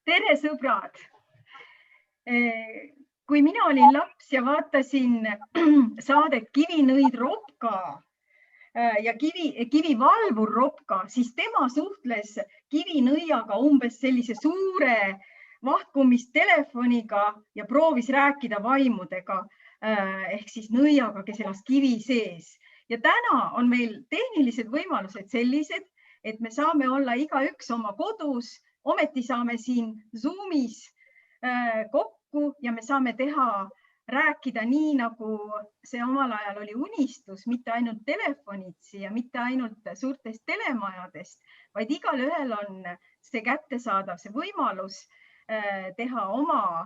Tere, sõbrad! Kui mina olin laps ja vaatasin saadet Kivinõid Ropka ja Kivivalvur Ropka, siis tema suhtles kivinõiaga umbes sellise suure vahkumistelefoniga ja proovis rääkida vaimudega ehk siis nõiaga, kes elas kivi sees. Ja täna on meil tehnilised võimalused sellised, et me saame olla igaüks oma kodus, ometi saame siin Zoomis kokku ja me saame rääkida nii, nagu see omal ajal oli unistus, mitte ainult telefonitsi ja mitte ainult suurtest telemajadest, vaid igal ühel on see kättesaadav, see võimalus teha oma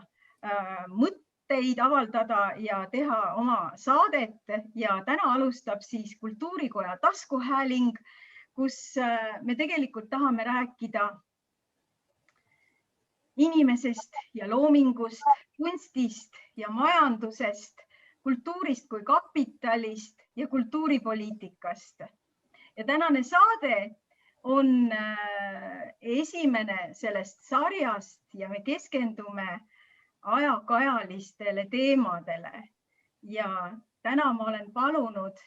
mõtteid avaldada ja teha oma saadet. Ja täna alustab siis Kultuurikoja taskuhääling, kus me tegelikult tahame rääkida inimesest ja loomingust, kunstist ja majandusest, kultuurist kui kapitalist ja kultuuripoliitikast. Ja tänane saade on esimene sellest sarjast ja me keskendume ajakajalistele teemadele. Ja täna ma olen palunud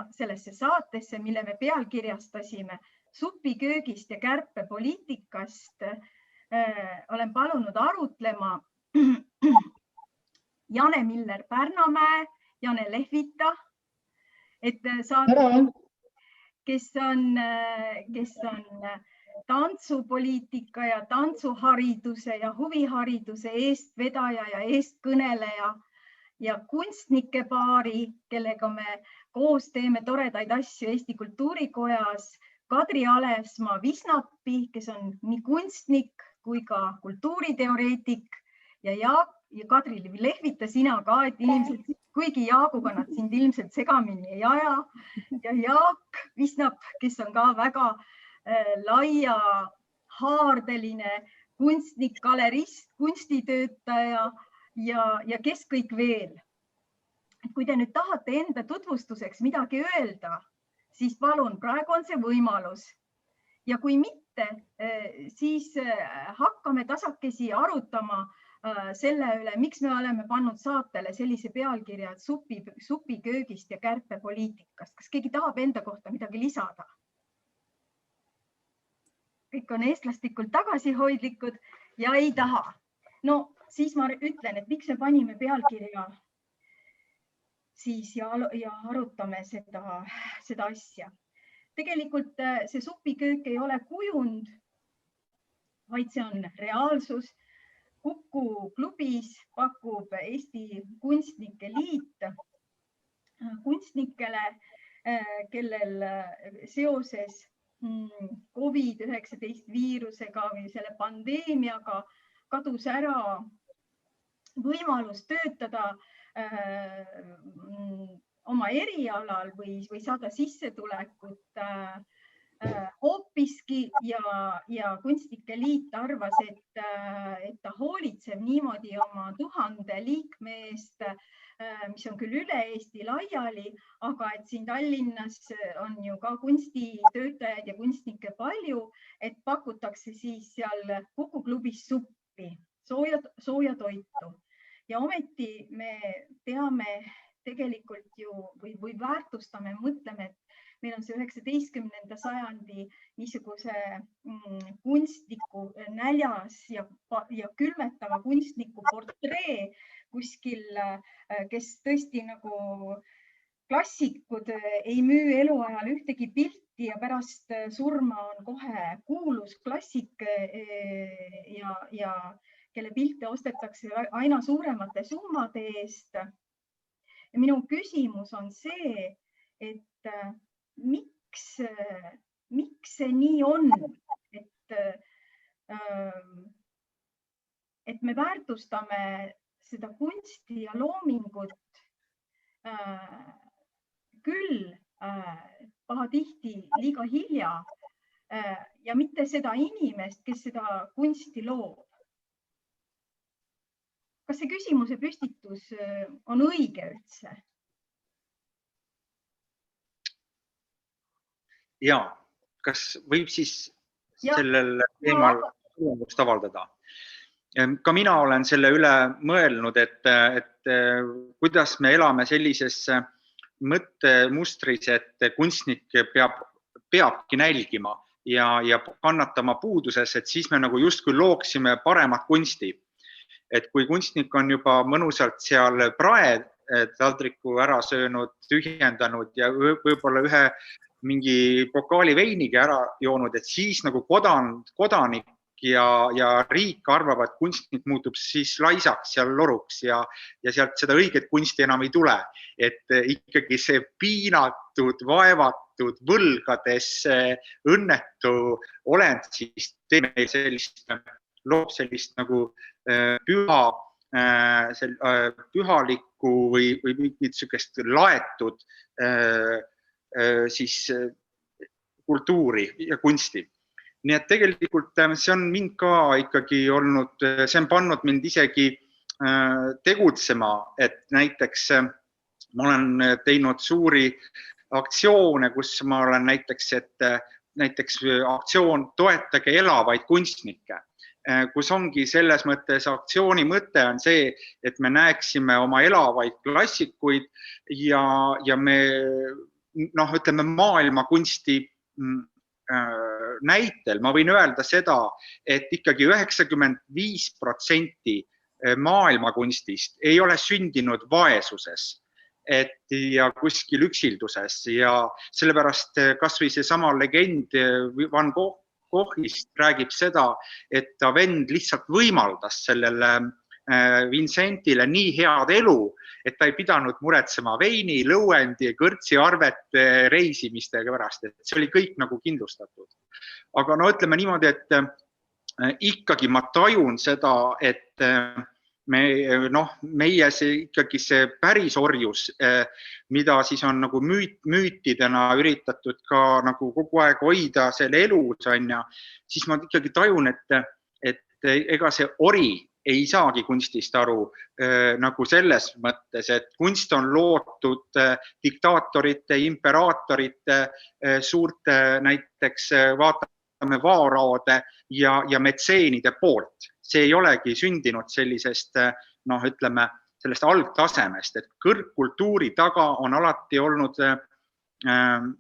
sellesse saatesse, mille me pealkirjastasime supiköögist ja kärpepoliitikast, olen palunud arutlema Jane Miller-Pärnamäe, Jane Lehvita, kes on tantsupoliitika ja tantsuhariduse ja huvihariduse eestvedaja ja eestkõneleja ja kunstnike paari, kellega me koos teeme toredaid asju Eesti Kultuurikojas, Kadri Alesmaa-Visnapi, kes on nii kunstnik kui ka kultuuriteoreetik ja Kadri Lehvita, sina ka, et inimesed, kuigi Jaaguga nad sind ilmselt segamini ei aja, ja Jaak Visnap, kes on ka väga laia haardeline kunstnik, galerist, kunstitöötaja ja kes kõik veel. Kui te nüüd tahate enda tutvustuseks midagi öelda, siis palun, praegu on see võimalus. Ja kui mitte, siis hakkame tasakesi arutama selle üle, miks me oleme pannud saatele sellise pealkirja, et supiköögist ja kärpepoliitikast. Kas keegi tahab enda kohta midagi lisada? Kõik on eestlastikult tagasihoidlikud ja ei taha. No siis ma ütlen, et miks me panime pealkirja siis ja arutame seda asja. Tegelikult see supiköök ei ole kujund, vaid see on reaalsus. Kuku klubis pakub Eesti Kunstnike Liit kunstnikele, kellel seoses COVID-19 viirusega või selle pandeemiaga kadus ära võimalus töötada oma erialal või saada sissetulekut hoopiski ja Kunstnike Liit arvas, et ta hoolitseb niimoodi oma 1000 liikme eest, mis on küll üle Eesti laiali, aga et siin Tallinnas on ju ka kunstitöötajaid ja kunstnikke palju, et pakutakse siis seal Kuku klubis suppi, sooja toitu. Ja ometi me teame tegelikult ju või väärtustame, mõtleme, et meil on see 19. sajandi niisuguse kunstniku näljas ja külmetava kunstniku portree kuskil, kes tõesti nagu klassikud ei müü eluajal ühtegi pilti ja pärast surma on kohe kuulus klassik ja kelle pilte ostetakse aina suuremate summade eest. Ja minu küsimus on see, et miks see nii on, et me väärtustame seda kunsti ja loomingut küll pahatihti liiga hilja ja mitte seda inimest, kes seda kunsti loob. Kas see küsimuse püstitus on õige üldse? Ja, kas võib siis sellel teemal arvamust avaldada. Ka mina olen selle üle mõelnud, et kuidas me elame sellises mõttemustris, et kunstnik peabki nälgima ja kannatama puuduses, et siis me nagu justkui looksime paremat kunsti. Et kui kunstnik on juba mõnusalt seal praetaldriku ära söönud, tühjendanud ja võib-olla ühe mingi pokaali veiniga ära joonud, et siis nagu kodanik ja riik arvavad, et kunstnik muutub siis laisaks ja loruks ja sealt seda õiget kunsti enam ei tule. Et ikkagi see piinatud, vaevatud, võlgades õnnetu olend siis teeb meil loob sellist nagu pühalikku või mingit sükest laetud siis kultuuri ja kunsti. Nii et tegelikult see on mind ka ikkagi olnud, see on pannud mind isegi tegutsema, et näiteks ma olen teinud suuri aktsioone, kus ma olen näiteks aktsioon Toetage elavaid kunstnikke, kus ongi selles mõttes aktsiooni mõte on see, et me näeksime oma elavaid klassikuid ja me ütleme maailmakunsti näitel ma võin öelda seda, et ikkagi 95% maailmakunstist ei ole sündinud vaesuses ja kuskil üksilduses ja sellepärast kas või see sama legend Van Goghist räägib seda, et ta vend lihtsalt võimaldas sellele Vincentile nii head elu, et ta ei pidanud muretsema veini, lõuendi, kõrtsi arvete reisimistega pärast, et see oli kõik nagu kindlustatud. Aga ütleme niimoodi, et ikkagi ma tajun seda, et meie ikkagi see pärisorjus, mida siis on nagu müütidena üritatud ka nagu kogu aeg hoida selle elus, siis ma ikkagi tajun, et ega see ori ei saagi kunstist aru nagu selles mõttes, et kunst on lootud diktaatorite, imperaatorite, suurte näiteks vaatame vaaraode ja metseenide poolt. See ei olegi sündinud sellisest, ütleme, sellest algtasemest, et kõrgkultuuri taga on alati olnud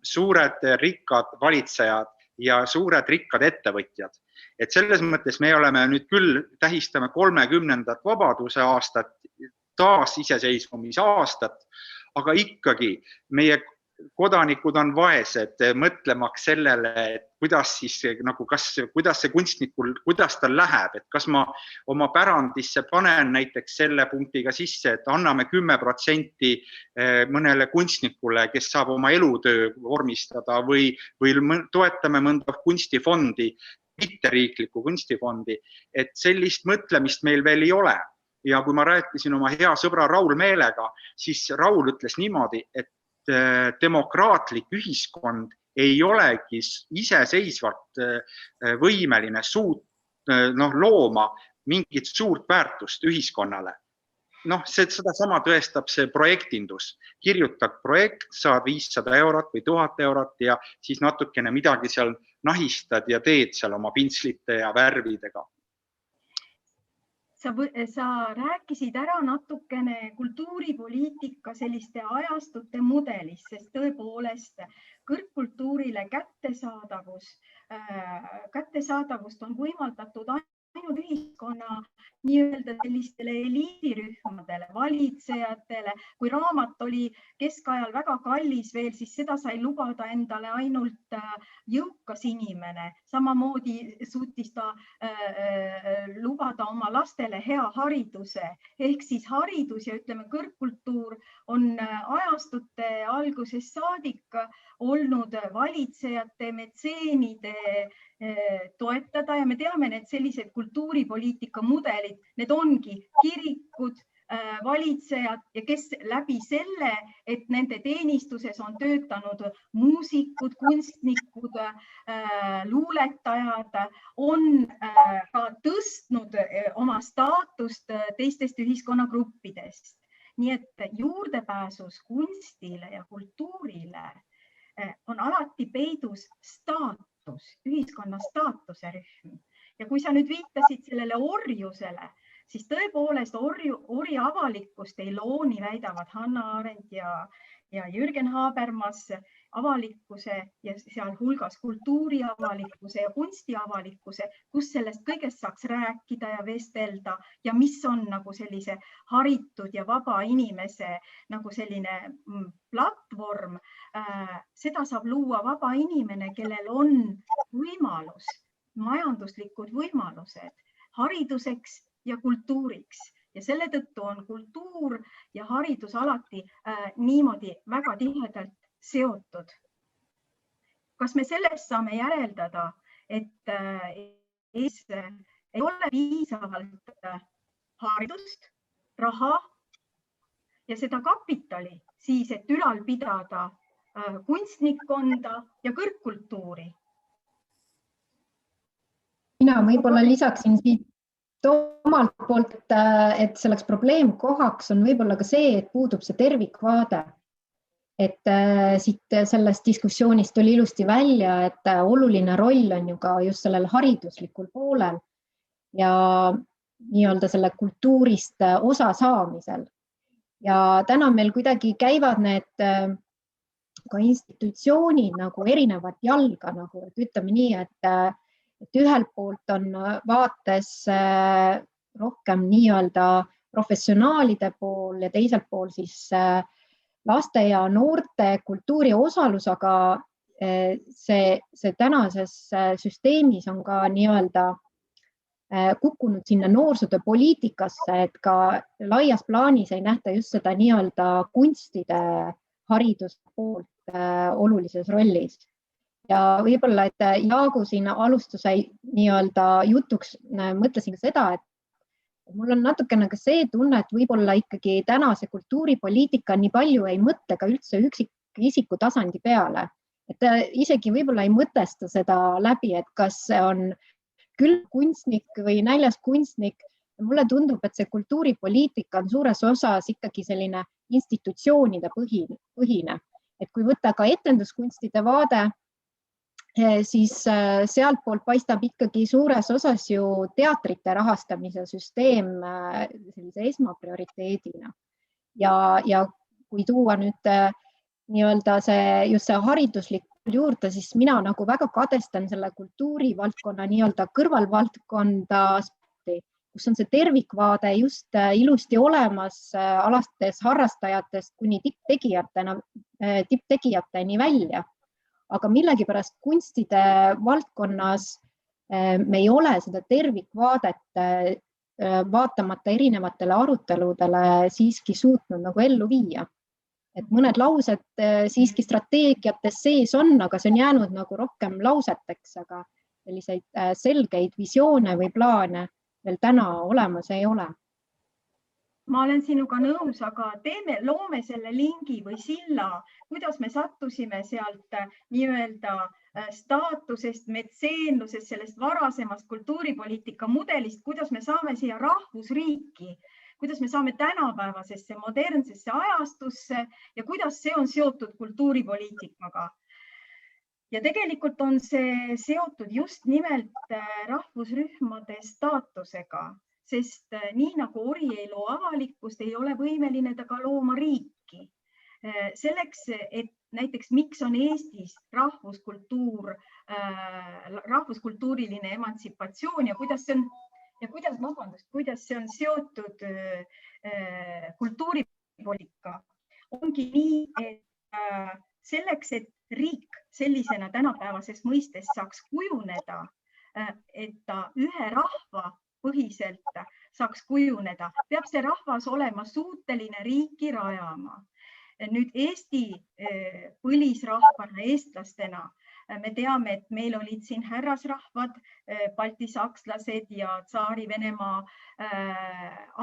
suured rikkad valitsejad ja suured rikkad ettevõtjad. Et selles mõttes me oleme nüüd küll tähistame 30. vabaduse aastat, taas iseseisvumise aastat, aga ikkagi meie kodanikud on vaesed, mõtlemaks sellele, et kuidas siis nagu kuidas see kunstnikul, kuidas tal läheb, et kas ma oma pärandisse panen näiteks selle punktiga sisse, et anname 10% mõnele kunstnikule, kes saab oma elutöö vormistada või toetame mõnda kunstifondi, mitteriiklikku kunstifondi, et sellist mõtlemist meil veel ei ole. Ja kui ma rääkisin oma hea sõbra Raul Meelega, siis Raul ütles niimoodi, et demokraatlik ühiskond ei olegi iseseisvalt võimeline looma mingit suurt väärtust ühiskonnale. Seda sama tõestab see projektindus. Kirjutad projekt, saad 500 eurot või 1000 eurot ja siis natukene midagi seal nahistad ja teed seal oma pintslite ja värvidega. Sa rääkisid ära natukene kultuuripoliitika selliste ajastute mudelist, sest tõepoolest kõrgkultuurile kättesaadavust on võimaldatud ainult ühiskonna nii-öelda sellistele eliidirühmadele, valitsejatele. Kui raamat oli keskajal väga kallis veel, siis seda sai lubada endale ainult jõukas inimene. Samamoodi suutis ta lubada oma lastele hea hariduse. Ehk siis haridus ja ütleme kõrgkultuur on ajastute algusest saadik olnud valitsejate, metseenide toetada ja me teame, et sellised kultuuripoliitika mudelid, need ongi kirikud, valitsejad ja kes läbi selle, et nende teenistuses on töötanud muusikud, kunstnikud, luuletajad, on ka tõstnud oma staatust teistest ühiskonnagruppidest. Nii et juurdepääsus kunstile ja kultuurile on alati peidus staatus, ühiskonna staatuse rühm. Ja kui sa nüüd viitasid sellele orjusele, siis tõepoolest ori avalikkust ei looni, väidavad Hannah Arendt ja Jürgen Habermas, avalikkuse ja sealhulgas kultuuri avalikkuse ja kunsti avalikkuse, kus sellest kõigest saaks rääkida ja vestelda ja mis on nagu sellise haritud ja vaba inimese nagu selline platvorm. Seda saab luua vaba inimene, kellel on võimalus, majanduslikud võimalused hariduseks ja kultuuriks. Ja selle tõttu on kultuur ja haridus alati niimoodi väga tihedalt seotud. Kas me sellest saame järeldada, et ei ole piisavalt haridust, raha ja seda kapitali siis, et ülal pidada kunstnikkonda ja kõrgkultuuri? Mina võib-olla lisaksin siit omalt poolt, et selleks probleemkohaks on võib-olla ka see, et puudub see tervikvaade. Et siit sellest diskussioonist tuli ilusti välja, et oluline roll on ju ka just sellel hariduslikul poolel ja nii-öelda selle kultuurist osa saamisel. Ja täna meil kuidagi käivad need ka institutsioonid nagu erinevat jalga, nagu, et ütleme nii, et ühelt poolt on vaates rohkem nii-öelda professionaalide pool ja teiselt pool siis laste ja noorte kultuuri osalus, aga see tänases süsteemis on ka nii-öelda kukkunud sinna noorsootöö poliitikasse, et ka laias plaanis ei nähta just seda nii-öelda kunstide hariduse poolt olulises rollis. Ja võib-olla, et Jaagu siin alustuse nii-öelda jutuks mõtlesin ka seda, et mul on natukene ka see tunne, et võib-olla ikkagi tänase kultuuripoliitika nii palju ei mõtle ka üldse üksikisiku tasandi peale. Et isegi võib-olla ei mõtesta seda läbi, et kas see on küll kunstnik või näljas kunstnik. Mulle tundub, et see kultuuripoliitika on suures osas ikkagi selline institutsioonide põhine. Et kui võtta ka etenduskunstide vaade, siis sealt poolt paistab ikkagi suures osas ju teatrite rahastamise süsteem sellise esmaprioriteedina. Ja kui tuua nüüd nii-öelda just see hariduslik juurde, siis mina nagu väga kadestan selle kultuurivaldkonna nii-öelda kõrvalvaldkonda, kus on see tervikvaade just ilusti olemas alates harrastajatest kuni tipptegijateni välja. Aga millegipärast kunstide valdkonnas me ei ole seda tervikvaadet vaatamata erinevatele aruteludele siiski suutnud nagu ellu viia. Et mõned laused siiski strateegiates sees on, aga see on jäänud nagu rohkem lauseteks, aga selliseid selgeid visioone või plaane veel täna olemas ei ole. Ma olen sinuga nõus, aga loome selle lingi või silla, kuidas me sattusime sealt nii-öelda staatusest, metseenlusest, sellest varasemast kultuuripoliitika mudelist, kuidas me saame siia rahvusriiki, kuidas me saame tänapäevasesse modernsesse ajastusse ja kuidas see on seotud kultuuripoliitikaga. Ja tegelikult on see seotud just nimelt rahvusrühmade staatusega. Sest nii nagu ori ei loo avalikkust, ei ole võimeline ta ka looma riiki. Selleks, et näiteks miks on Eestis rahvuskultuuriline emantsipatsioon ja kuidas see on seotud kultuuripoliitika, ongi nii, et selleks, et riik sellisena tänapäevases mõistes saaks kujuneda, et ta ühe rahva põhiselt saaks kujuneda, peab see rahvas olema suuteline riiki rajama. Nüüd Eesti põlisrahvana, eestlastena, me teame, et meil olid siin härrasrahvad, baltisakslased ja Tsaari-Venemaa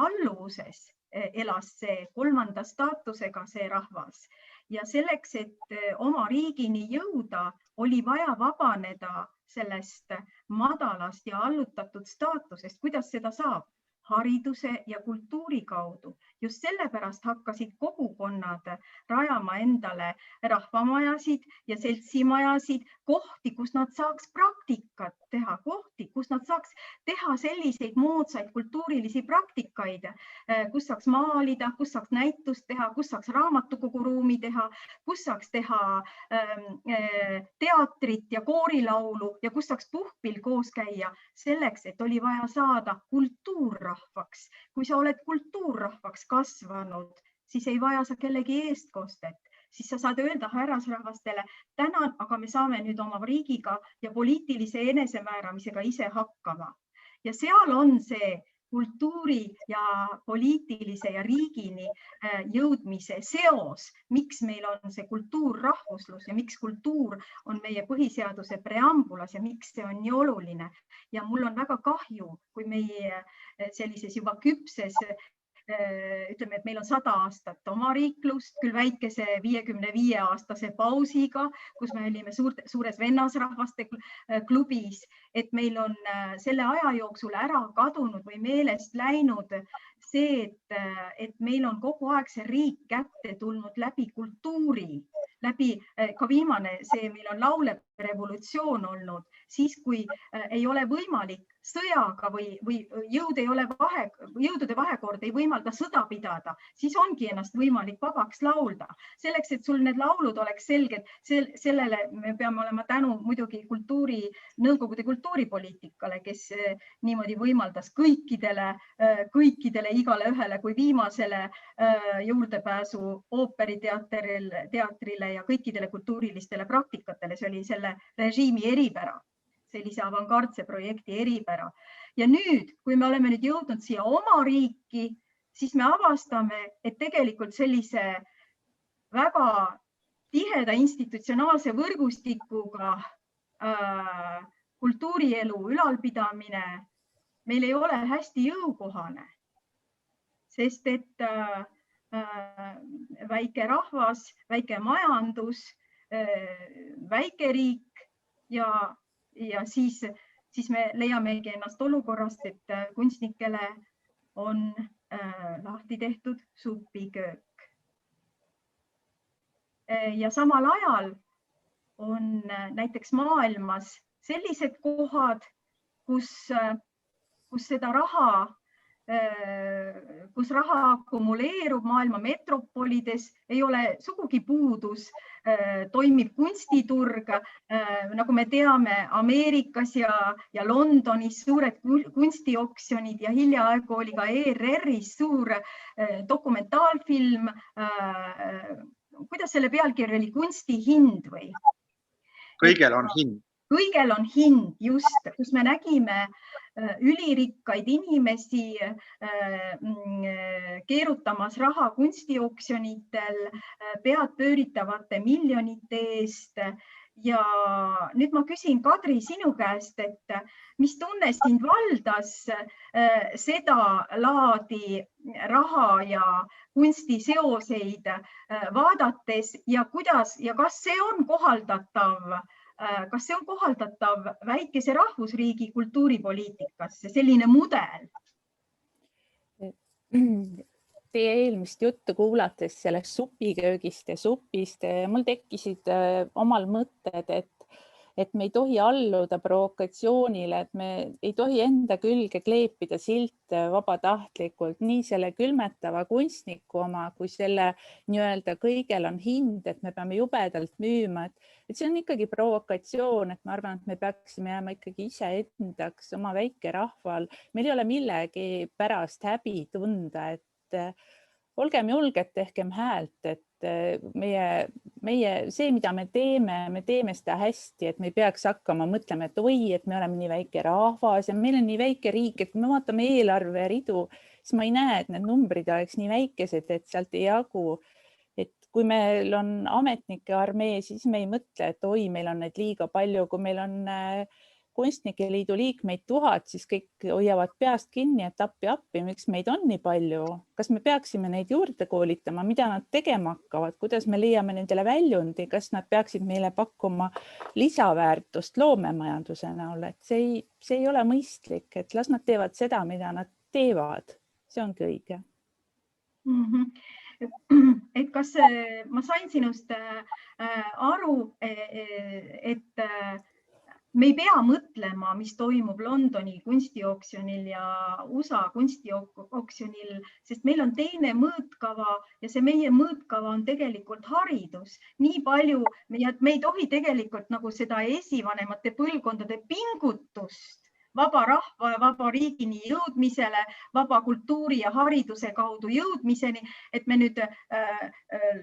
alluvuses elas see kolmanda staatusega see rahvas. Ja selleks, et oma riigini jõuda, oli vaja vabaneda sellest madalast ja allutatud staatusest. Kuidas seda saab? hariduse ja kultuuri kaudu. Just sellepärast hakkasid kogukonnad rajama endale rahvamajasid ja seltsimajasid, kohti, kus nad saaks praktikat teha, kohti, kus nad saaks teha selliseid moodsaid kultuurilisi praktikaid, kus saaks maalida, kus saaks näitust teha, kus saaks raamatukoguruumi teha, kus saaks teha teatrit ja koorilaulu ja kus saaks puhkpil koos käia, selleks, et oli vaja saada kultuurrahvaks. Kui sa oled kultuurrahvaks kasvanud, siis ei vaja sa kellegi eestkostet, siis sa saad öelda härrasrahvastele, tänan, aga me saame nüüd oma riigiga ja poliitilise enesemääramisega ise hakkama. Ja seal on see kultuuri ja poliitilise ja riigini jõudmise seos, miks meil on see kultuurrahvuslus ja miks kultuur on meie põhiseaduse preambulas ja miks see on nii oluline. Ja mul on väga kahju, kui meie sellises juba küpses, ütleme, et meil on 100 aastat oma riiklust, küll väikese 55-aastase pausiga, kus me olime suures vennasrahvaste klubis, et meil on selle aja jooksul ära kadunud või meelest läinud see, et meil on kogu aeg see riik kätte tulnud läbi kultuuri, läbi ka viimane see, meil on laulev revolutsioon olnud, siis kui ei ole võimalik sõjaga või jõudude vahekord ei võimalda sõda pidada, siis ongi ennast võimalik vabaks laulda. Selleks, et sul need laulud oleks selged, sellele me peame olema tänu muidugi Nõukogude kultuuripoliitikale, kes niimoodi võimaldas kõikidele igale ühele kui viimasele juurdepääsu ooperiteatrile ja kõikidele kultuurilistele praktikatele. See oli selle režiimi eripära, sellise avangardse projekti eripära. Ja nüüd, kui me oleme nüüd jõudnud siia oma riiki, siis me avastame, et tegelikult sellise väga tiheda institutsionaalse võrgustikuga kultuurielu ülalpidamine meil ei ole hästi jõukohane, sest et väike rahvas, väike majandus, väike riik ja siis me leiamegi ennast olukorrast, et kunstnikele on lahti tehtud supiköök. Ja samal ajal on näiteks maailmas sellised kohad, kus seda raha, kus raha akumuleerub maailma metropolides, ei ole sugugi puudus, toimib kunstiturg, nagu me teame, Ameerikas ja Londonis suured kunstioksjonid ja hiljaaegu oli ka ERR-is suur dokumentaalfilm, kuidas selle pealkiri oli, kunstihind või? Kõigel on hind. Kõigel on hind, just, kus me nägime ülirikkaid inimesi keerutamas raha kunstioksjonitel, pead pööritavate miljonite eest. Ja nüüd ma küsin, Kadri, sinu käest, et mis tunne sind valdas seda laadi raha ja kunsti seoseid vaadates ja kuidas ja kas see on kohaldatav? Kas see on kohaldatav väikese rahvusriigi kultuuripoliitikasse, selline mudel? Teie eelmist juttu kuulates sellest supiköögist ja supist, mul tekkisid omal mõtted, et me ei tohi alluda provokatsioonile, et me ei tohi enda külge kleepida silte vabatahtlikult, nii selle külmetava kunstniku oma, kui selle nii-öelda kõigel on hind, et me peame jubedalt müüma, et see on ikkagi provokatsioon, et ma arvan, et me peaksime jääma ikkagi ise endaks oma väike rahval. Meil ei ole millegi pärast häbi tunda, et olgem julged, tehkem häält, et see, mida me teeme seda hästi, et me ei peaks hakkama mõtlema, et oi, et me oleme nii väike rahvas ja meil on nii väike riik, et kui me vaatame eelarveridu, siis ma ei näe, et need numbrid oleks nii väikesed, et sealt ei jagu. Et kui meil on ametnike armee, siis me ei mõtle, et oi, meil on neid liiga palju, kui meil on kunstnike liidu liikmeid 1000, siis kõik hoiavad peast kinni, et appi, miks meid on nii palju. Kas me peaksime neid juurde koolitama, mida nad tegema hakkavad, kuidas me leiame nendele väljundi, kas nad peaksid meile pakkuma lisaväärtust loomemajanduse näol, et see ei ole mõistlik, et las nad teevad seda, mida nad teevad. See ongi õige. Et kas ma sain sinust aru, et me ei pea mõtlema, mis toimub Londoni kunstioksjonil ja USA kunstioksjonil, sest meil on teine mõõtkava ja see meie mõõtkava on tegelikult haridus. Nii palju, me ei tohi tegelikult nagu seda esivanemate põlvkondade pingutust vaba rahva ja vaba riigini jõudmisele, vaba kultuuri ja hariduse kaudu jõudmiseni, et me nüüd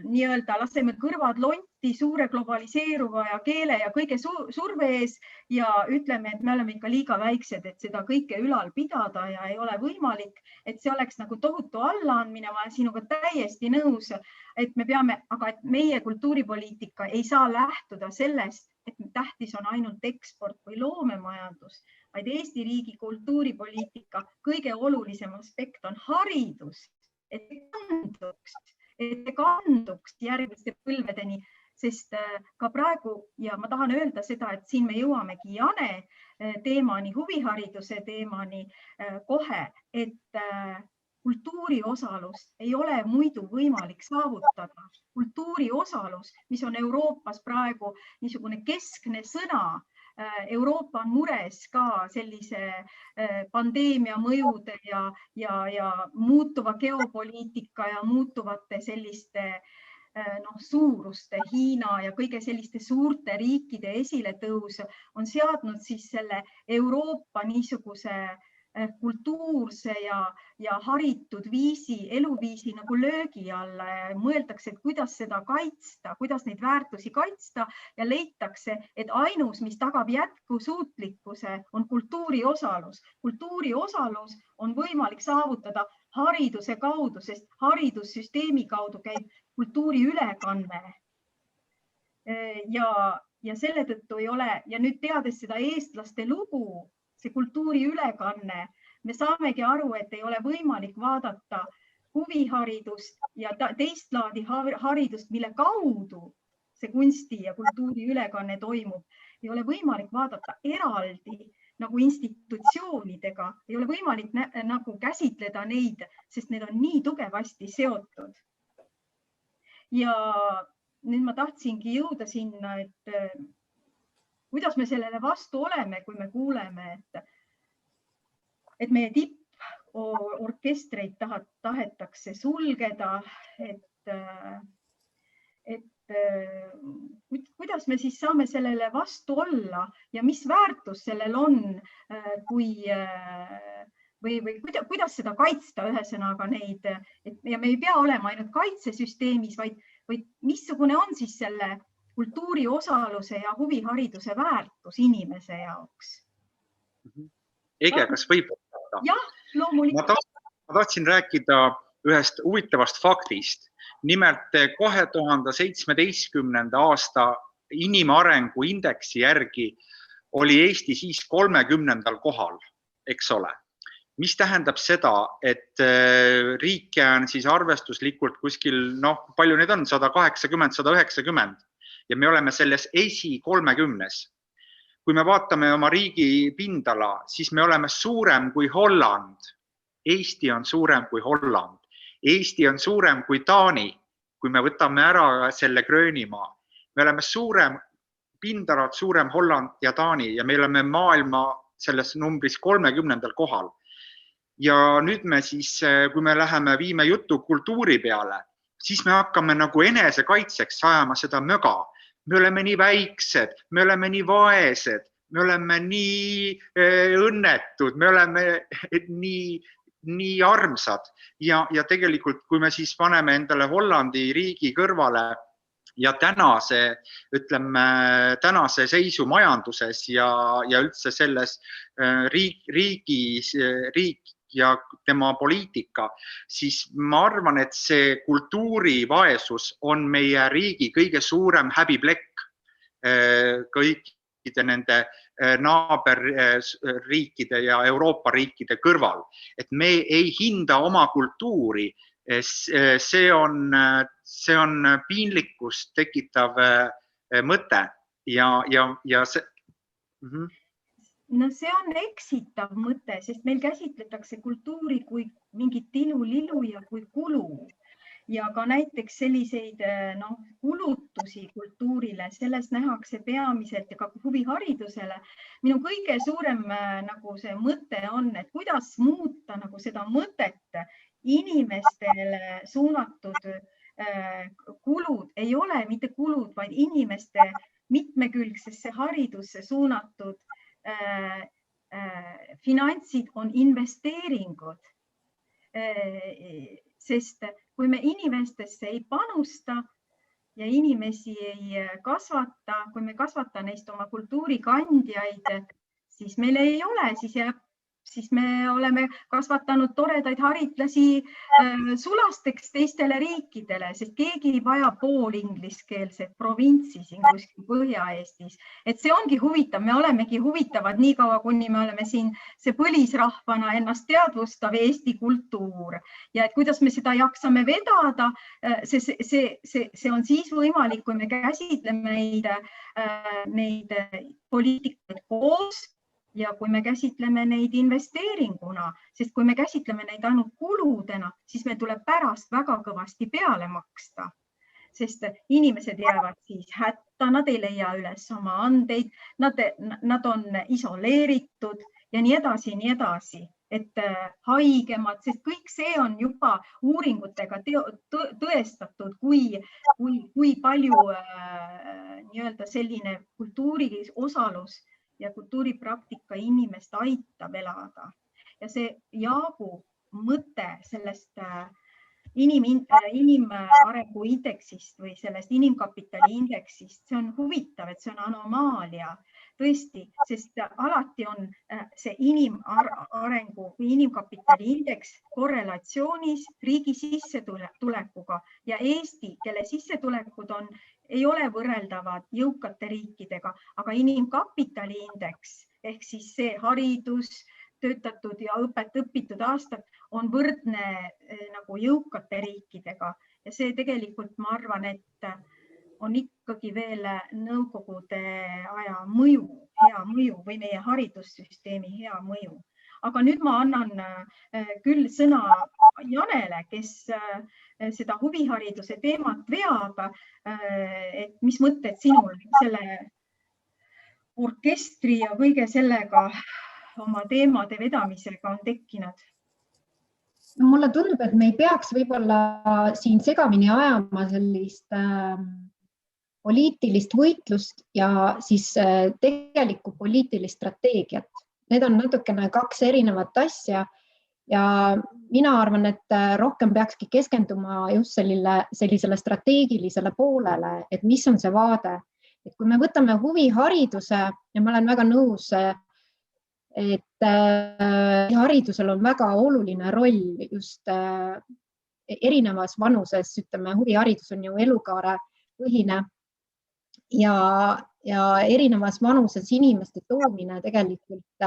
nii-öelda laseme kõrvad lonti suure globaliseeruva ja keele ja kõige surve ees ja ütleme, et me oleme ikka liiga väiksed, et seda kõike ülal pidada ja ei ole võimalik, et see oleks nagu tohutu allaandmine. Ma olen sinuga täiesti nõus, et me peame, aga et meie kultuuripoliitika ei saa lähtuda sellest, et tähtis on ainult eksport või loomemajandus, vaid Eesti riigi kultuuripoliitika kõige olulisem aspekt on haridus, et kanduks järgmiste põlvedeni, sest ka praegu, ja ma tahan öelda seda, et siin me jõuamegi Jane teemani, huvihariduse teemani kohe, et kultuuri osalust ei ole muidu võimalik saavutada. Kultuuri osalus, mis on Euroopas praegu niisugune keskne sõna, Euroopa on mures ka sellise pandeemia mõjude ja muutuva geopoliitika ja muutuvate selliste suuruste, Hiina ja kõige selliste suurte riikide esiletõus on seadnud siis selle Euroopa niisuguse kultuurse ja haritud eluviisi nagu löögi alla ja mõeldakse, et kuidas seda kaitsta, kuidas neid väärtusi kaitsta ja leitakse, et ainus, mis tagab jätkusuutlikkuse, on kultuuri osalus. Kultuuri osalus on võimalik saavutada hariduse kaudu, sest haridussüsteemi kaudu käib kultuuri ülekanne. Ja selle tõttu ei ole, ja nüüd teades seda eestlaste lugu, see kultuuri ülekanne, me saamegi aru, et ei ole võimalik vaadata huviharidust ja teist laadi haridust, mille kaudu see kunsti ja kultuuri ülekanne toimub. Ei ole võimalik vaadata eraldi nagu institutsioonidega, ei ole võimalik nagu käsitleda neid, sest need on nii tugevasti seotud. Ja nüüd ma tahtsingi jõuda sinna, et kuidas me sellele vastu oleme, kui me kuuleme, et meie tipporkestreid tahetakse sulgeda, et kuidas me siis saame sellele vastu olla ja mis väärtus sellel on, või kuidas seda kaitsta ühesõnaga neid, ja me ei pea olema ainult kaitsesüsteemis, vaid missugune on siis selle kultuuri osaluse ja huvihariduse väärtus inimese jaoks. Ege, kas võib võtta? Jah, loomulikult. Ma tahtsin rääkida ühest huvitavast faktist. Nimelt 2017. aasta inimarengu indeksi järgi oli Eesti siis 30. kohal, eks ole. Mis tähendab seda, et riike on siis arvestuslikult kuskil, palju neid on, 180, 190. Ja me oleme selles esi 30. Kui me vaatame oma riigi pindala, siis me oleme suurem kui Holland. Eesti on suurem kui Holland. Eesti on suurem kui Taani, kui me võtame ära selle Gröönimaa. Me oleme suurem, pindalad suurem Holland ja Taani ja me oleme maailma selles numbris 30. kohal. Ja nüüd me siis, kui me läheme viime jutu kultuuri peale, siis me hakkame nagu enesekaitseks ajama seda möga. Me oleme nii väiksed, me oleme nii vaesed, me oleme nii õnnetud, me oleme nii armsad. Ja tegelikult, kui me siis paneme endale Hollandi riigi kõrvale ja tänase seisu majanduses ja üldse selles riik ja tema poliitika, siis ma arvan, et see kultuurivaesus on meie riigi kõige suurem häbiplekk kõikide nende naaberriikide ja Euroopa riikide kõrval. Et me ei hinda oma kultuuri, see on piinlikkust tekitav mõte ja see... no see on eksitav mõte, sest meil käsitletakse kultuuri kui mingit tilu-lilu ja kui kulu. Ja ka näiteks selliseid kulutusi kultuurile, selles nähakse peamiselt ja ka huviharidusele. Minu kõige suurem nagu see mõte on, et kuidas muuta nagu seda mõtet inimestele suunatud kulud, ei ole mitte kulud, vaid inimeste mitmekülgsesse haridusse suunatud finantsid on investeeringud. Sest kui me inimestesse ei panusta ja inimesi ei kasvata, kui me kasvata neist oma kultuurikandjaid, siis meil ei ole, siis me oleme kasvatanud toredaid haritlasi sulasteks teistele riikidele, sest keegi ei vaja pool ingliskeelset provintsi siin kuskil Põhja-Eestis. Et see ongi huvitav, me olemegi huvitavad nii kaua, kuni me oleme siin see põlisrahvana ennast teadvustav Eesti kultuur. Ja et kuidas me seda jaksame vedada, see on siis võimalik, kui me käsitleme neid poliitikaid koos, ja kui me käsitleme neid investeeringuna, sest kui me käsitleme neid ainult kuludena, siis meil tuleb pärast väga kõvasti peale maksta, sest inimesed jäävad siis hätta, nad ei leia üles oma andeid, nad on isoleeritud ja nii edasi, et haigemad, sest kõik see on juba uuringutega tõestatud, kui palju nii-öelda selline kultuurilis osalus ja kultuuripraktika inimest aitab elada. Ja see Jaagu mõte sellest inimarengu indeksist või sellest inimkapitali indeksist, see on huvitav, et see on anomaalia. Tõesti, sest alati on see inimarengu või inimkapitali indeks korrelatsioonis riigi sissetulekuga ja Eesti, kelle sissetulekud ei ole võrreldavad jõukate riikidega, aga inimkapitali indeks ehk siis see haridus, töötatud ja õpitud aastad on võrdne nagu jõukate riikidega ja see tegelikult ma arvan, et on ikkagi veel nõukogude aja mõju, hea mõju või meie haridussüsteemi hea mõju. Aga nüüd ma annan küll sõna Janele, kes seda huvihariduse teemat veab, et mis mõtted sinul selle orkestri ja kõige sellega oma teemade vedamisega on tekkinud? Mulle tundub, et me ei peaks võib-olla siin segamini ajama sellist poliitilist võitlust ja siis tegelikku poliitilist strateegiat. Need on natukene kaks erinevat asja ja mina arvan, et rohkem peakski keskenduma just sellisele strateegilisele poolele, et mis on see vaade. Et kui me võtame huvihariduse ja ma olen väga nõus, et haridusel on väga oluline roll just erinevas vanuses, ütleme, huviharidus on ju elukaare põhine ja erinevas vanuses inimeste toomine tegelikult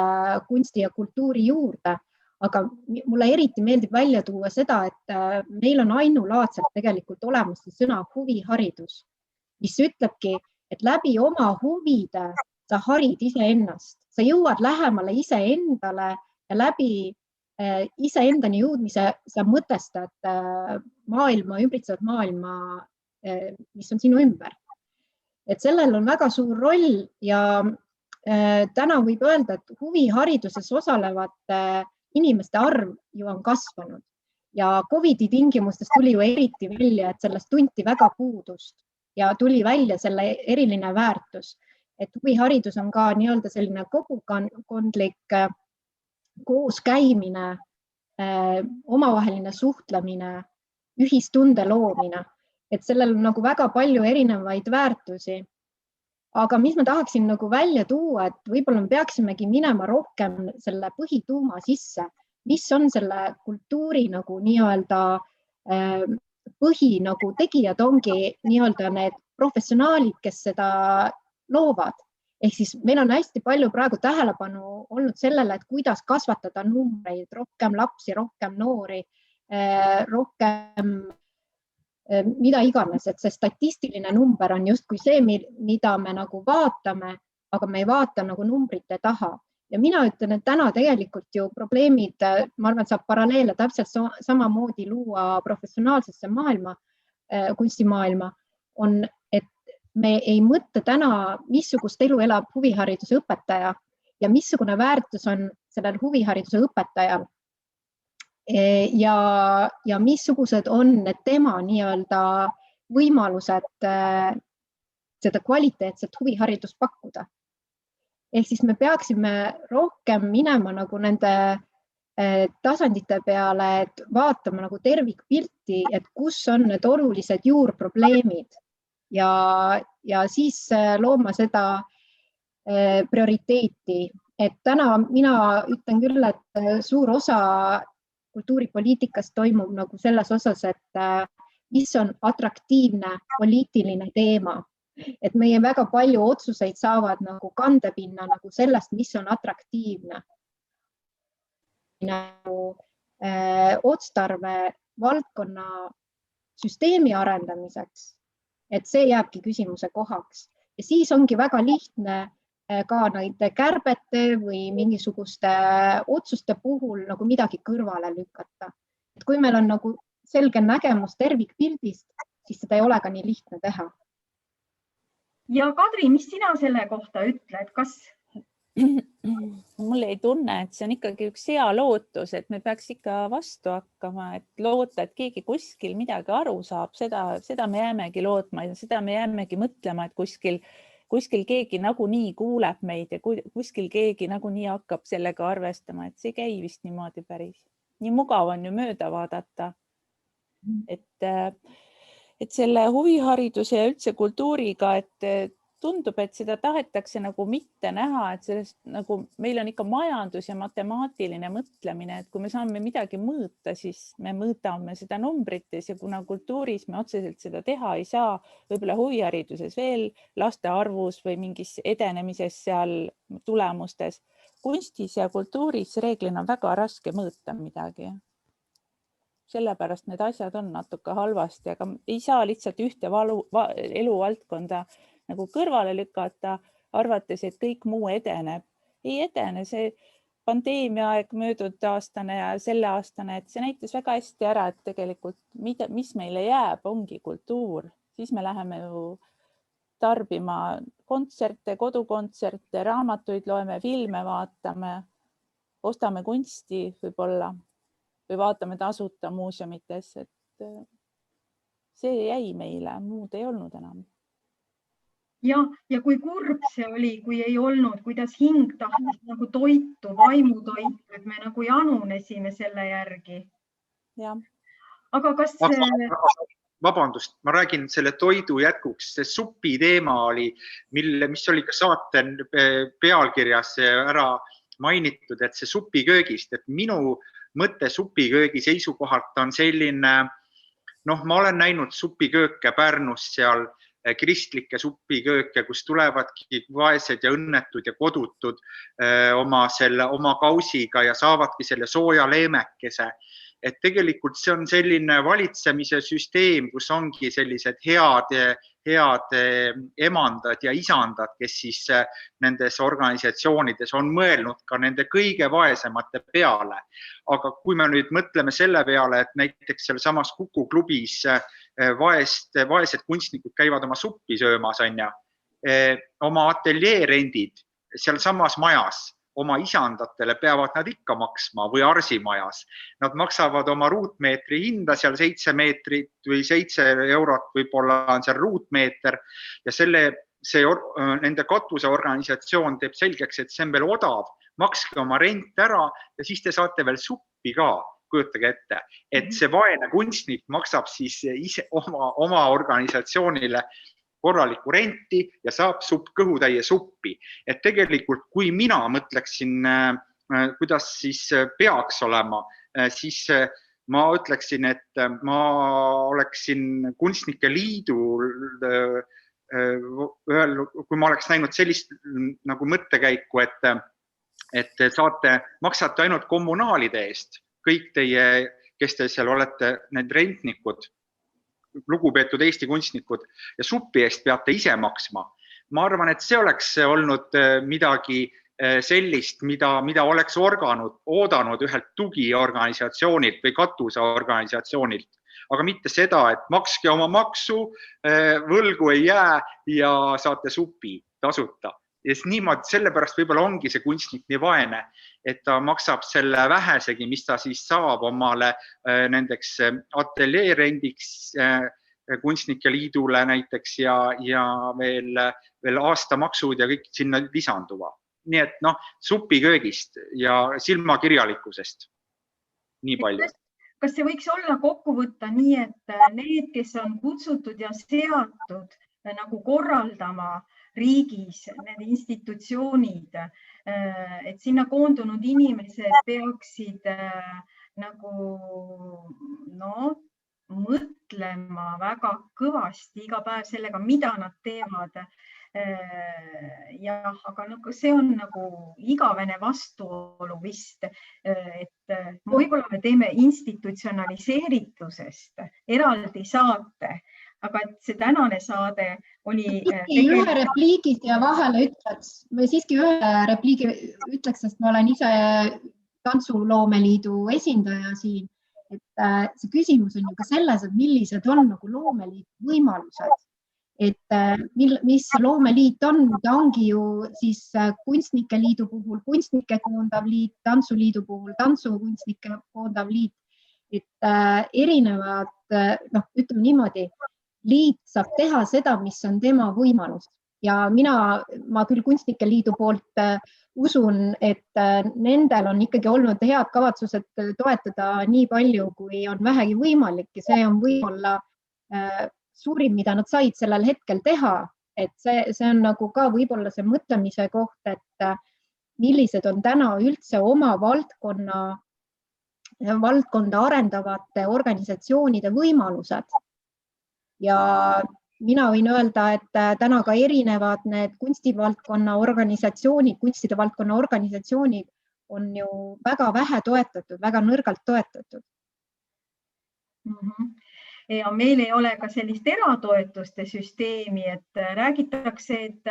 kunsti ja kultuuri juurde. Aga mulle eriti meeldib välja tuua seda, et meil on ainulaadselt tegelikult olemas sõna huviharidus, mis ütlebki, et läbi oma huvide sa harid iseennast, sa jõuad lähemale iseendale ja läbi iseendani jõudmise sa mõtestad maailma, ümbritsevat maailma, mis on sinu ümber. Et sellel on väga suur roll ja täna võib öelda, et huvihariduses osalevate inimeste arv ju on kasvanud ja COVID-i tingimustes tuli ju eriti välja, et sellest tunti väga puudust ja tuli välja selle eriline väärtus, et huviharidus on ka nii-öelda selline kogukondlik kooskäimine, omavaheline suhtlemine, ühistunde loomine. Et sellel on nagu väga palju erinevaid väärtusi. Aga mis ma tahaksin nagu välja tuua, et võib-olla me peaksimegi minema rohkem selle põhituuma sisse, mis on selle kultuuri nagu nii-öelda põhi nagu tegijad ongi nii-öelda need professionaalid, kes seda loovad. Ehk siis meil on hästi palju praegu tähelepanu olnud sellele, et kuidas kasvatada numbreid, rohkem lapsi, rohkem noori, rohkem mida iganes, et see statistiline number on justkui see, mida me nagu vaatame, aga me ei vaata nagu numbrite taha. Ja mina ütlen, et täna tegelikult ju probleemid, ma arvan, et saab paralleele täpselt samamoodi luua professionaalsesse maailma, kunstimaailma, on, et me ei mõtle täna, missugust elu elab huvihariduse õpetaja ja missugune väärtus on sellel huvihariduse õpetajal. Ja missugused on need tema nii-öelda võimalused seda kvaliteetset huviharidust pakkuda. Ehk siis me peaksime rohkem minema nagu nende tasandite peale, et vaatama nagu tervikpilti, et kus on need olulised juurprobleemid ja siis looma seda prioriteeti. Et täna mina ütlen küll, et suur osa kultuuripoliitikast toimub nagu selles osas, et mis on atraktiivne poliitiline teema. Et meie väga palju otsuseid saavad nagu kandepinna nagu sellest, mis on atraktiivne. Nagu otstarve valdkonna süsteemi arendamiseks, et see jääbki küsimuse kohaks. Ja siis ongi väga lihtne ka näite kärbete või mingisuguste otsuste puhul nagu midagi kõrvale lükata. Et kui meil on nagu selge nägemus tervikpildist, siis seda ei ole ka nii lihtne teha. Ja Kadri, mis sina selle kohta ütled? Kas? Mul ei tunne, et see on ikkagi üks hea lootus, et me peaks ikka vastu hakkama, et loota, et keegi kuskil midagi aru saab, seda me jäämegi lootma ja seda me jäämegi mõtlema, et kuskil keegi nagunii kuuleb meid ja kuskil keegi nagunii hakkab sellega arvestama, et see ei käi vist niimoodi päris. Nii mugav on ju mööda vaadata, et selle huvihariduse ja üldse kultuuriga, et tundub, et seda tahetakse nagu mitte näha, et sellest nagu meil on ikka majandus ja matemaatiline mõtlemine, et kui me saame midagi mõõta, siis me mõõtame seda numbrites ja kuna kultuuris me otseselt seda teha ei saa, võib-olla huvihariduses veel laste arvus või mingis edenemises seal tulemustes, kunstis ja kultuuris reeglina on väga raske mõõta midagi. Sellepärast need asjad on natuke halvasti, aga ei saa lihtsalt ühte eluvaldkonda nagu kõrvale lükata, arvates, et kõik muu edeneb. Ei edene, see pandeemia aeg möödunud aastane ja selle aastane, et see näitas väga hästi ära, et tegelikult mis meile jääb, ongi kultuur. Siis me läheme ju tarbima kontserte, kodukontserte, raamatuid loeme, filme vaatame, ostame kunsti võib-olla või vaatame tasuta muuseumites, et see jäi meile, muud ei olnud enam. Ja kui kurb see oli, kui ei olnud, kuidas hing tahtis nagu toitu, vaimutoitu, et me nagu janunesime selle järgi. Ja. Aga kas... Vabandust, ma räägin selle toidu jätkuks. See supi teema oli, mis oli ka saate pealkirjas ära mainitud, et see supiköögist, et minu mõte supiköögi seisukohalt on selline, ma olen näinud supikööke Pärnus seal, kristlikke supikööke, kus tulevadki vaesed ja õnnetud ja kodutud oma kausiga ja saavadki selle sooja leemekese. Et tegelikult see on selline valitsemise süsteem, kus ongi sellised head emandad ja isandad, kes siis nendes organisatsioonides on mõelnud ka nende kõige vaesemate peale. Aga kui me nüüd mõtleme selle peale, et näiteks seal samas Kuku klubis vaesed kunstnikud käivad oma suppi söömas, oma ateljeerendid seal samas majas, oma isandatele peavad nad ikka maksma või arsimajas. Nad maksavad oma ruutmeetri hinda seal 7 meetrit või 7 eurot, võib-olla on seal ruutmeeter ja nende katuseorganisatsioon teeb selgeks, et see on veel odav, makske oma rent ära ja siis te saate veel suppi ka, kujutage ette. Et see vaene kunstnik maksab siis ise oma organisatsioonile korralikku renti ja saab kõhutäie suppi. Et tegelikult, kui mina mõtleksin, kuidas siis peaks olema, siis ma ütleksin, et ma oleksin kunstnike liidul, kui ma oleks näinud sellist nagu mõttekäiku, et maksate ainult kommunaalide eest, kõik teie, kes te seal olete, need rentnikud, lugupeetud Eesti kunstnikud ja supi eest peate ise maksma. Ma arvan, et see oleks olnud midagi, sellist, mida oleks oodanud ühelt tugiorganisatsioonilt või katuseorganisatsioonilt, aga mitte seda, et makske oma maksu, võlgu ei jää ja saate supi tasuta. Ja niimoodi, sellepärast võib-olla ongi see kunstnik nii vaene, et ta maksab selle vähesegi, mis ta siis saab omale nendeks ateljeerendiks kunstnike liidule näiteks ja veel aastamaksud ja kõik sinna lisanduva. Nii et supiköögist ja silmakirjalikkusest. Nii palju. Kas see võiks olla kokku võtta nii, et need, kes on kutsutud ja seatud nagu korraldama riigis, need institutsioonid, et sinna koondunud inimesed peaksid nagu mõtlema väga kõvasti iga päev sellega, mida nad teevad. Jah, aga see on nagu igavene vastuolu vist, et võib-olla me teeme institutsionaliseeritusest eraldi saate, aga et see tänane saade oli... Ühe repliigi siia vahele ütleks, sest ma olen ise Tantsuloomeliidu esindaja siin, et see küsimus on ju ka selles, et millised on nagu loomeliidu võimalused. Et mis loomeliit on, ta ongi ju siis kunstnike liidu puhul kunstnike koondav liit, tantsuliidu puhul tantsukunstnike koondav liit, et erinevad, ütleme niimoodi, liit saab teha seda, mis on tema võimalus ja ma küll kunstnike liidu poolt usun, et nendel on ikkagi olnud head kavatsused toetada nii palju, kui on vähegi võimalik ja see on võib-olla suurim, mida nad said sellel hetkel teha, et see on nagu ka võib-olla see mõtlemise koht, et millised on täna üldse oma valdkonda arendavate organisatsioonide võimalused. Ja mina võin öelda, et täna ka erinevad need kunstide valdkonna organisatsioonid on ju väga vähe toetatud, väga nõrgalt toetatud. Ja meil ei ole ka sellist eratoetuste süsteemi, et räägitakse, et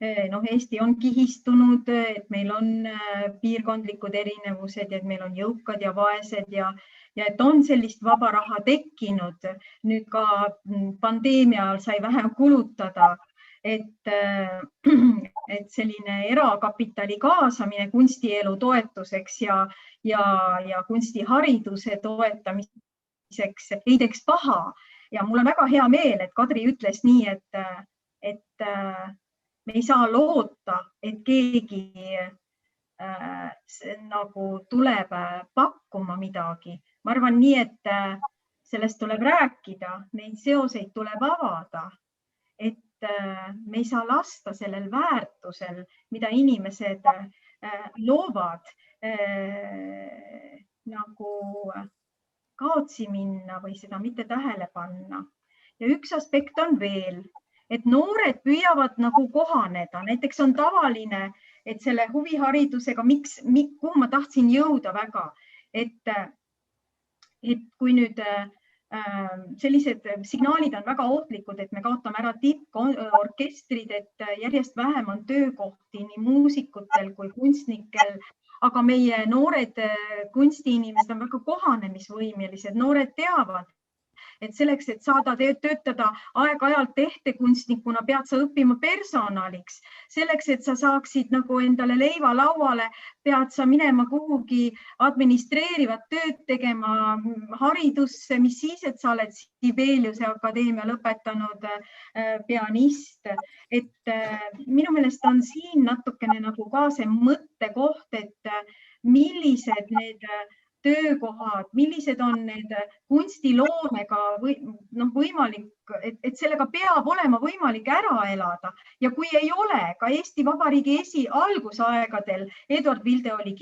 Eesti on kihistunud, et meil on piirkondlikud erinevused, et meil on jõukad ja vaesed ja et on sellist vaba raha tekkinud. Nüüd ka pandeemial sai vähem kulutada, et selline erakapitali kaasamine kunstielu toetuseks ja kunstihariduse toetamiseks ei teeks paha ja mul on väga hea meel, et Kadri ütles nii, et me ei saa loota, et keegi nagu tuleb pakkuma midagi. Ma arvan nii, et sellest tuleb rääkida, neid seoseid tuleb avada, et me ei saa lasta sellel väärtusel, mida inimesed loovad nagu kaotsi minna või seda mitte tähele panna. Ja üks aspekt on veel, et noored püüavad nagu kohaneda. Näiteks on tavaline, et selle huviharidusega, kuhu ma tahtsin jõuda väga, et kui nüüd sellised signaalid on väga ohtlikud, et me kaotame ära tipporkestrid, et järjest vähem on töökohti nii muusikutel kui kunstnikel, aga meie noored kunstiinimesed on väga kohanemisvõimelised. Noored teavad, et selleks, et saada töötada aeg-ajalt tehtekunstnikuna, pead sa õppima personaliks. Selleks, et sa saaksid nagu endale leiva lauale, pead sa minema kuhugi administreerivat tööd tegema haridusse, mis siis, et sa oled Sibeliuse akadeemia lõpetanud pianist. Et minu meelest on siin natukene nagu ka see mõttekoht, et millised need töökohad, millised on need kunstiloomega võimalik, et sellega peab olema võimalik ära elada. Ja kui ei ole, ka Eesti Vabariigi algusaegadel, Eduard Vilde oli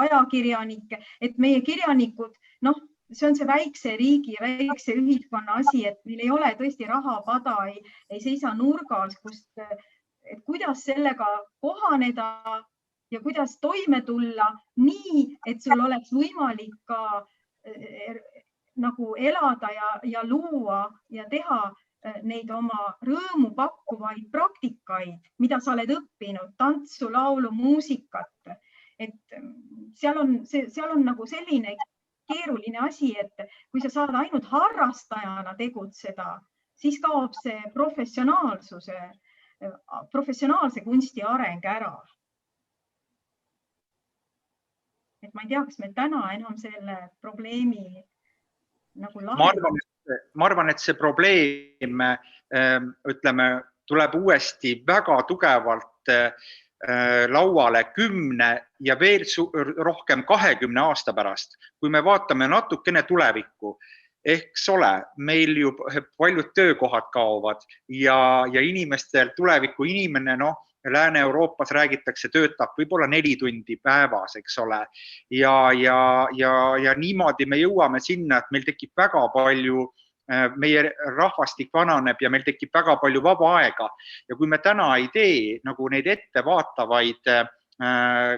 ajakirjanik, et meie kirjanikud, see on see väikse riigi ja väikse ühiskonna asi, et meil ei ole tõesti rahapada, ei seisa nurgas, et kuidas sellega kohaneda ja kuidas toime tulla nii, et sul oleks võimalik ka nagu elada ja luua ja teha neid oma rõõmu pakkuvaid praktikaid, mida sa oled õppinud, tantsu, laulu, muusikat. Et seal on nagu selline keeruline asi, et kui sa saad ainult harrastajana tegutseda, siis kaob see professionaalse kunsti areng ära. Et ma ei tea, kas me täna enam selle probleemi nagu lahendame. Ma arvan, et see probleem, ütleme, tuleb uuesti väga tugevalt lauale 10 ja veel rohkem 20 aasta pärast, kui me vaatame natukene tulevikku. Eks ole, meil ju paljud töökohad kaovad ja inimestel tuleviku inimene, Lääne-Euroopas räägitakse, töötab võib-olla 4 tundi päevas, eks ole. Ja niimoodi me jõuame sinna, et meil tekib väga palju, meie rahvastik vananeb ja meil tekib väga palju vaba aega. Ja kui me täna ei tee nagu neid ettevaatavaid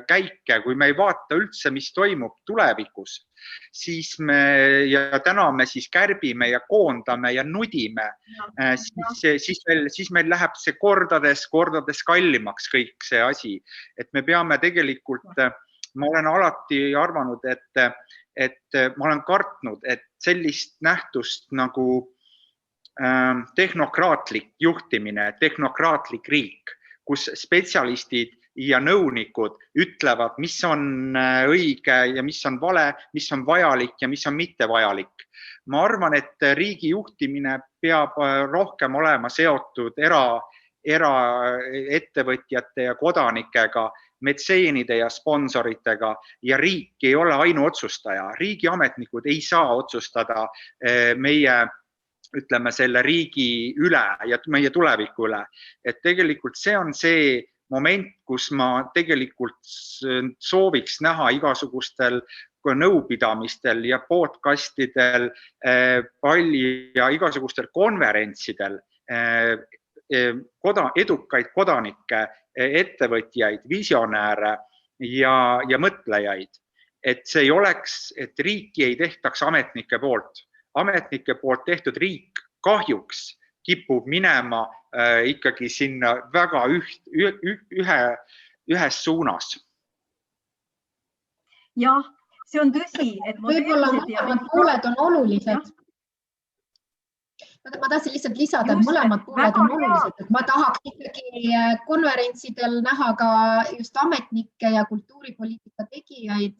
käike, kui me ei vaata üldse, mis toimub tulevikus, siis täna me siis kärbime ja koondame ja nudime, siis meil läheb see kordades kallimaks kõik see asi. Et me peame tegelikult, ma olen alati arvanud, et ma olen kartnud, et sellist nähtust nagu tehnokraatlik juhtimine, tehnokraatlik riik, kus spetsialistid ja nõunikud ütlevad, mis on õige ja mis on vale, mis on vajalik ja mis on mitte vajalik. Ma arvan, et riigi juhtimine peab rohkem olema seotud eraettevõtjate ja kodanikega, metseenide ja sponsoritega ja riik ei ole ainuotsustaja. Riigiametnikud ei saa otsustada meie, ütleme, selle riigi üle ja meie tuleviku üle. Et tegelikult see on see moment, kus ma tegelikult sooviks näha igasugustel nõupidamistel ja podcastidel ja igasugustel konverentsidel edukaid kodanikke, ettevõtjaid, visionääre ja mõtlejaid. Et see ei oleks, et riiki ei tehtaks ametnike poolt. Ametnike poolt tehtud riik kahjuks kipub minema ikkagi sinna väga ühes suunas. Jah, see on tõsi. Võib-olla mõlemad pooled on olulised. Ma tahtsin lihtsalt lisada, et mõlemad pooled on olulised. Ma tahaks ikkagi konverentsidel näha ka just ametnikke ja kultuuripoliitika tegijaid.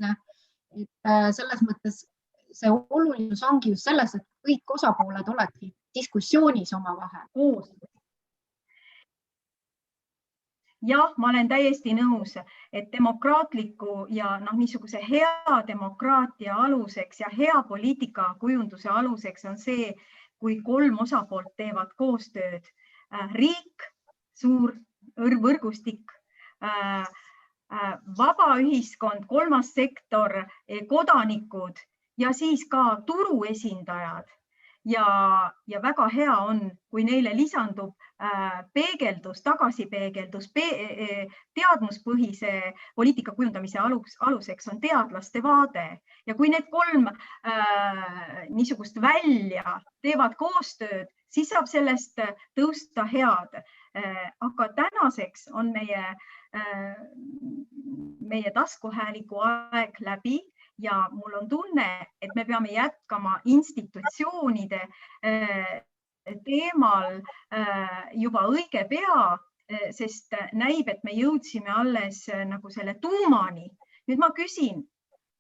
Et selles mõttes see olulisus ongi just selles, et kõik osapooled oleksid diskussioonis oma vahel. Jah, ma olen täiesti nõus, et demokraatliku ja niisuguse hea demokraatia aluseks ja hea poliitika kujunduse aluseks on see, kui 3 osapoolt teevad koostööd. Riik, suur võrgustik, vaba ühiskond, 3. sektor, kodanikud ja siis ka turu esindajad. Ja väga hea on, kui neile lisandub peegeldus, tagasipeegeldus, teadmuspõhise poliitika kujundamise aluseks on teadlaste vaade. Ja kui need 3 niisugust välja teevad koostööd, siis saab sellest tõusta head. Aga tänaseks on meie taskuhääliku aeg läbi. Ja mul on tunne, et me peame jätkama institutsioonide teemal juba õige pea, sest näib, et me jõudsime alles nagu selle tuumani. Nüüd ma küsin,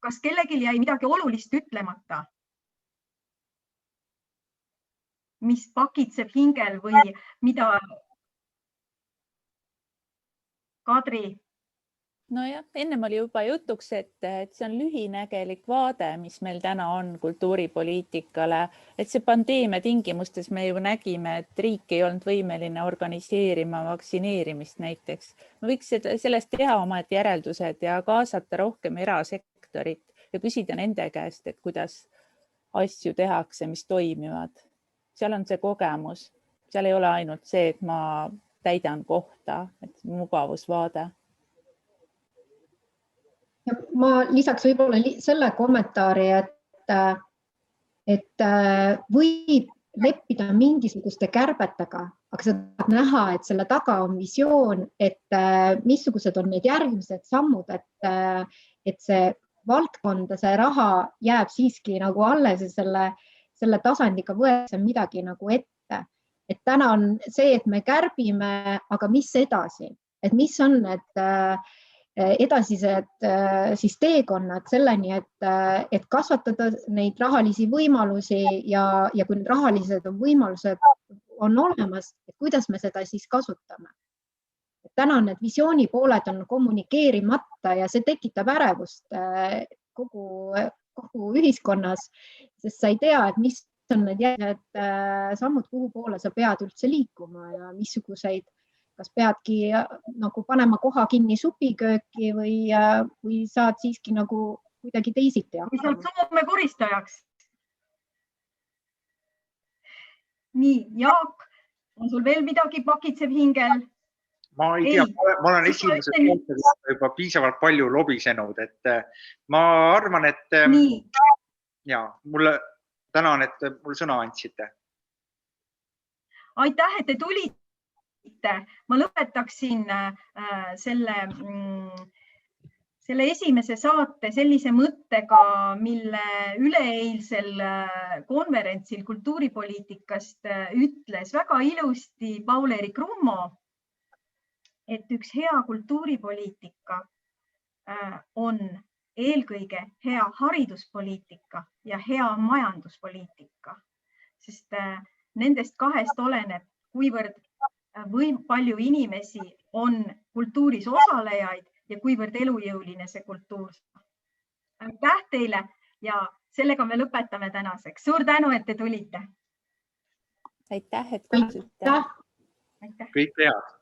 kas kellelgi jäi midagi olulist ütlemata? Mis pakitseb hingel või mida? Kadri? Nojah, ennem oli juba jutuks, et see on lühinägelik vaade, mis meil täna on kultuuripoliitikale. Et see pandeemia tingimustes me ju nägime, et riik ei olnud võimeline organiseerima vaktsineerimist näiteks. Me võiks sellest teha omad järeldused ja kaasata rohkem erasektorit ja küsida nende käest, et kuidas asju tehakse, mis toimivad. Seal on see kogemus. Seal ei ole ainult see, et ma täidan kohta, et mugavusvaade. Ma lisaks võib-olla selle kommentaari, et võib leppida mingisuguste kärbetega, aga sa tahad näha, et selle taga on visioon, et missugused on need järgmised sammud, et see valdkonda, see raha jääb siiski nagu alles ja selle tasandiga võetakse midagi nagu ette. Et täna on see, et me kärbime, aga mis edasi? Et mis on need edasised siis teekonnad selleni, et kasvatada neid rahalisi võimalusi ja kui need rahalised võimalused on olemas, et kuidas me seda siis kasutame. Täna need visiooni pooled on kommunikeerimata ja see tekitab ärevust kogu ühiskonnas, sest sa ei tea, et mis on need järgmised sammud, kuhu poole sa pead üldse liikuma ja missuguseid, kas peadki nagu panema koha kinni supikööki või saad siiski nagu kuidagi teisiti hakkama. Või saad Soome koristajaks. Nii, Jaak, on sul veel midagi pakitseb hingel? Ma ei tea, ma olen esimesed juba piisavalt palju lobisenud, et ma arvan, et ja, mulle tänan, et mulle sõna andsite. Aitäh, et te tulite. Ma lõpetaksin selle esimese saate sellise mõttega, mille üleeilsel konverentsil kultuuripoliitikast ütles väga ilusti Paul-Erik Rummo, et üks hea kultuuripoliitika on eelkõige hea hariduspoliitika ja hea majanduspoliitika, sest nendest kahest oleneb, kuivõrd palju inimesi on kultuuris osalejaid ja kuivõrd elujõuline see kultuur. Aitäh teile ja sellega me lõpetame tänaseks. Suur tänu, et te tulite. Aitäh, et kuulsite. Kõik head.